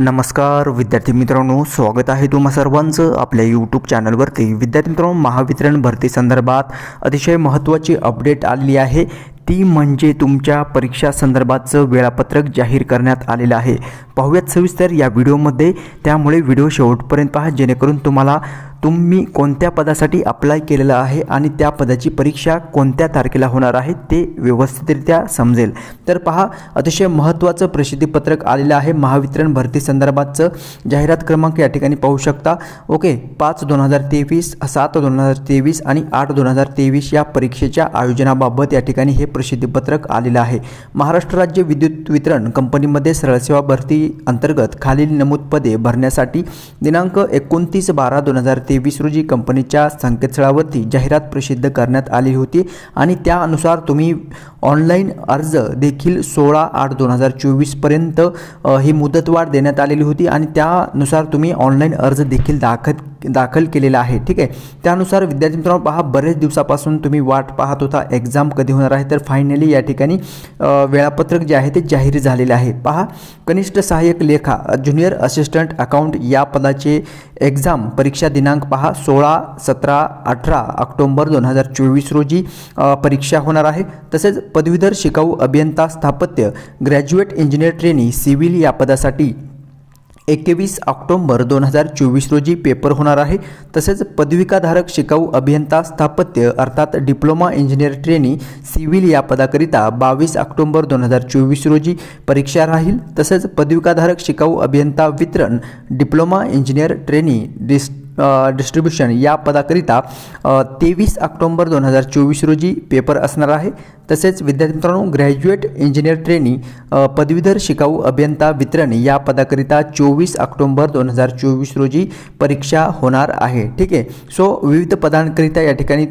नमस्कार विद्यार्थी मित्रांनो, स्वागत आहे तुम्हा सर्वांचं आपल्या यूट्यूब चॅनलवरती। विद्यार्थी मित्रांनो, महावितरण भरती संदर्भात अतिशय महत्त्वाची अपडेट आली आहे। ती म्हणजे तुमच्या परीक्षा संदर्भाचं वेळापत्रक जाहीर करण्यात आलेलं आहे। पाहूयात सविस्तर या व्हिडिओमध्ये, त्यामुळे व्हिडिओ शेवटपर्यंत पहा जेणेकरून तुम्ही कोणत्या पदासाठी अप्लाय केलेलं आहे आणि त्या पदाची परीक्षा कोणत्या तारखेला होणार आहे ते व्यवस्थितरित्या समजेल। तर पहा, अतिशय महत्त्वाचं प्रसिद्धीपत्रक आलेलं आहे महावितरण भरती संदर्भातचं। जाहिरात क्रमांक या ठिकाणी पाहू शकता। ओके, 5/2023, 7/2023 आणि 8/2023 या परीक्षेच्या आयोजनाबाबत या ठिकाणी हे प्रसिद्धीपत्रक आलेलं आहे। महाराष्ट्र राज्य विद्युत वितरण कंपनीमध्ये सरळ सेवा भरती अंतर्गत खालील नमूद पदे भरण्यासाठी दिनांक 29/12/2023 रोजी कंपनीच्या संकेतस्थळावरती जाहिरात प्रसिद्ध करण्यात आली होती आणि त्यानुसार तुम्ही ऑनलाईन अर्ज देखील 16/8/2024 पर्यंत ही मुदतवाढ देण्यात आलेली होती आणि त्यानुसार तुम्ही ऑनलाईन अर्ज देखील दाखल केलेला आहे। ठीक आहे, त्यानुसार विद्यार्थी मित्रांनो पहा, बरेच दिवसापासून तुम्ही वाट पाहत होता एग्जाम कधी होणार आहे, तर फायनली या ठिकाणी वेळापत्रक जे आहे ते जाहीर झालेले आहे। पहा, कनिष्ठ सहाय्यक लेखा ज्युनियर असिस्टंट अकाउंट या पदाचे एग्जाम परीक्षा दिनांक पहा 16, 17, 18 ऑक्टोबर 2024 रोजी परीक्षा होणार आहे। तसेच पदवीधर शिकाऊ अभियंता स्थापत्य ग्रॅज्युएट इंजिनियर ट्रेनी सिव्हिल या पदासाठी 21 ऑक्टोबर 2024 रोजी पेपर होणार आहे। तसेच पदविकाधारक शिकाऊ अभियंता स्थापत्य अर्थात डिप्लोमा इंजिनियर ट्रेनी सिव्हिल या पदाकरिता 22 ऑक्टोबर 2024 रोजी परीक्षा राहील। तसेच पदविकाधारक शिकाऊ अभियंता वितरण डिप्लोमा इंजिनियर ट्रेनी डिस्ट्रीब्युशन या पदाकरिता 23 ऑक्टोबर 2024 रोजी पेपर असणार आहे। तसेच विद्यार्थी मित्रांनो, ग्रॅज्युएट इंजिनियर ट्रेनी पदवीधर शिकाऊ अभियंता वितरण या पदाकरिता 24 ऑक्टोबर 2024 रोजी परीक्षा होणार आहे। ठीक आहे, सो विविध पदांकरिता या ठिकाणी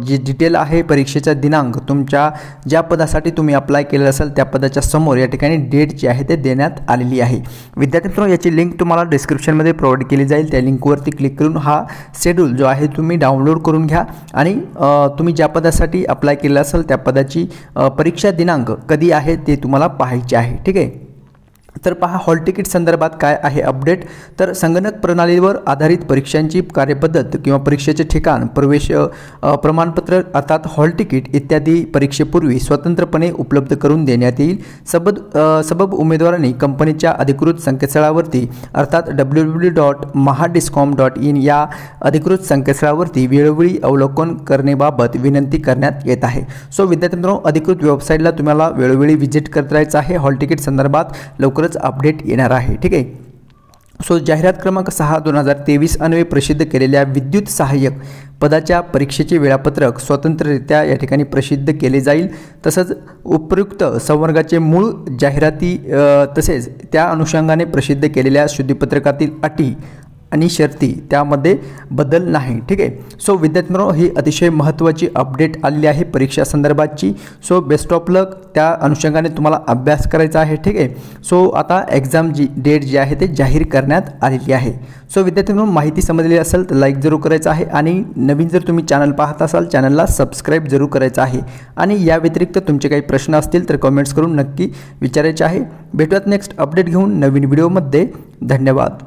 जी डिटेल आहे परीक्षेचा दिनांक तुमच्या ज्या पदासाठी तुम्ही अप्लाय केलेलं असेल त्या पदाच्या समोर या ठिकाणी डेट जी आहे ते देण्यात आलेली आहे। विद्यार्थी मित्रांनो, याची लिंक तुम्हाला डिस्क्रिप्शनमध्ये प्रोव्हाइड केली जाईल। त्या लिंकवरती क्लिक करून हा शेड्यूल जो आहे तुम्ही डाउनलोड करून घ्या आणि तुम्ही ज्या पदासाठी अप्लाय केलेलं असेल त्या पदाची परीक्षा दिनांक कधी आहे ते तुम्हाला पाहायचे आहे। ठीक आहे, तर पहा हॉल तिकीट संदर्भात काय आहे अपडेट। तर संगणक प्रणालीवर आधारित परीक्षांची कार्यपद्धत किंवा परीक्षेचे ठिकाण, प्रवेश प्रमाणपत्र अर्थात हॉल तिकीट इत्यादी परीक्षेपूर्वी स्वतंत्रपणे उपलब्ध करून देण्यात येईल। सबब उमेदवारांनी कंपनीच्या अधिकृत संकेतस्थळावरती अर्थात www.mahadiscom.in या अधिकृत संकेतस्थळावरती वेळोवेळी अवलोकन करण्याबाबत विनंती करण्यात येत आहे। सो विद्यार्थी मित्रांनो, अधिकृत वेबसाईटला तुम्हाला वेळोवेळी व्हिजिट करत राहायचं आहे। हॉल तिकीट संदर्भात लवकरच अपडेट येणार आहे। ठीक आहे, सो जाहिरात क्रमांक 6/2023 अन्वये प्रसिद्ध केलेल्या विद्युत सहाय्यक पदाच्या परीक्षेचे वेळापत्रक स्वतंत्ररित्या या ठिकाणी प्रसिद्ध केले जाईल। तसंच उपयुक्त संवर्गाचे मूळ जाहिराती तसेच त्या अनुषंगाने प्रसिद्ध केलेल्या शुद्धीपत्रकातील अटी आणि शर्ती त्यामध्ये बदल नाही। ठीक आहे, सो विद्यार्थी मित्रांनो, ही अतिशय महत्त्वाची अपडेट आलेली आहे परीक्षा संदर्भातची। सो बेस्ट ऑफ लक, त्या अनुषंगाने तुम्हाला अभ्यास करायचा आहे। ठीक आहे, सो आता एक्झाम डेट जी आहे ते जाहीर करण्यात आलेली आहे। सो विद्यार्थी मित्रांनो, माहिती समजली असेल तर लाईक जरूर करायचं आहे आणि नवीन जर तुम्ही चॅनल पाहत असाल चॅनलला सबस्क्राईब जरूर करायचं आहे आणि या व्यतिरिक्त तुमचे काही प्रश्न असतील तर कमेंट्स करून नक्की विचारायचे आहे। भेटूयात नेक्स्ट अपडेट घेऊन नवीन व्हिडिओमध्ये। धन्यवाद।